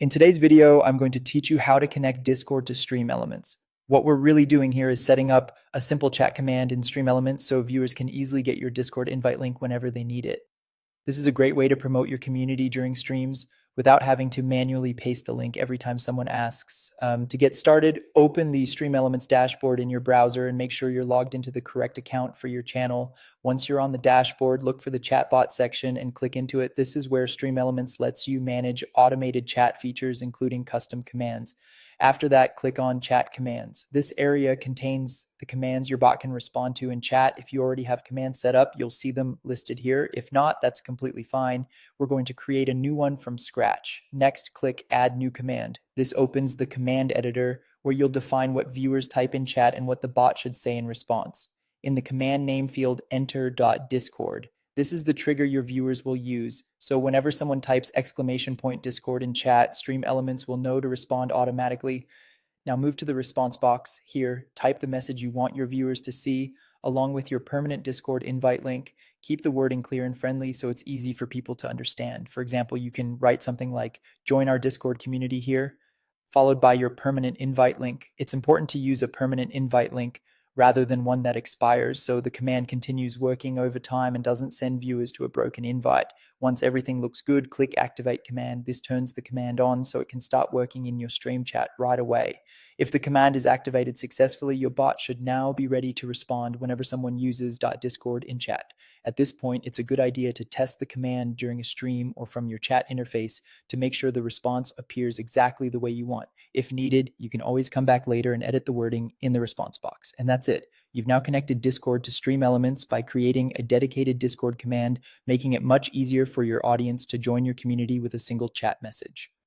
In today's video, I'm going to teach you how to connect Discord to StreamElements. What we're really doing here is setting up a simple chat command in StreamElements so viewers can easily get your Discord invite link whenever they need it. This is a great way to promote your community during streams without having to manually paste the link every time someone asks. To get started, open the StreamElements dashboard in your browser and make sure you're logged into the correct account for your channel. Once you're on the dashboard, look for the chatbot section and click into it. This is where StreamElements lets you manage automated chat features, including custom commands. After that, click on Chat Commands. This area contains the commands your bot can respond to in chat. If you already have commands set up, you'll see them listed here. If not, that's completely fine. We're going to create a new one from scratch. Next, click Add New Command. This opens the command editor where you'll define what viewers type in chat and what the bot should say in response. In the command name field, enter.discord. This is the trigger your viewers will use. So whenever someone types !Discord in chat, StreamElements will know to respond automatically. Now move to the response box here, type the message you want your viewers to see, along with your permanent Discord invite link. Keep the wording clear and friendly so it's easy for people to understand. For example, you can write something like, join our Discord community here, followed by your permanent invite link. It's important to use a permanent invite link rather than one that expires, so the command continues working over time and doesn't send viewers to a broken invite. Once everything looks good, click Activate Command. This turns the command on so it can start working in your stream chat right away. If the command is activated successfully, your bot should now be ready to respond whenever someone uses .discord in chat. At this point, it's a good idea to test the command during a stream or from your chat interface to make sure the response appears exactly the way you want. If needed, you can always come back later and edit the wording in the response box. And that's it. You've now connected Discord to StreamElements by creating a dedicated Discord command, making it much easier for your audience to join your community with a single chat message.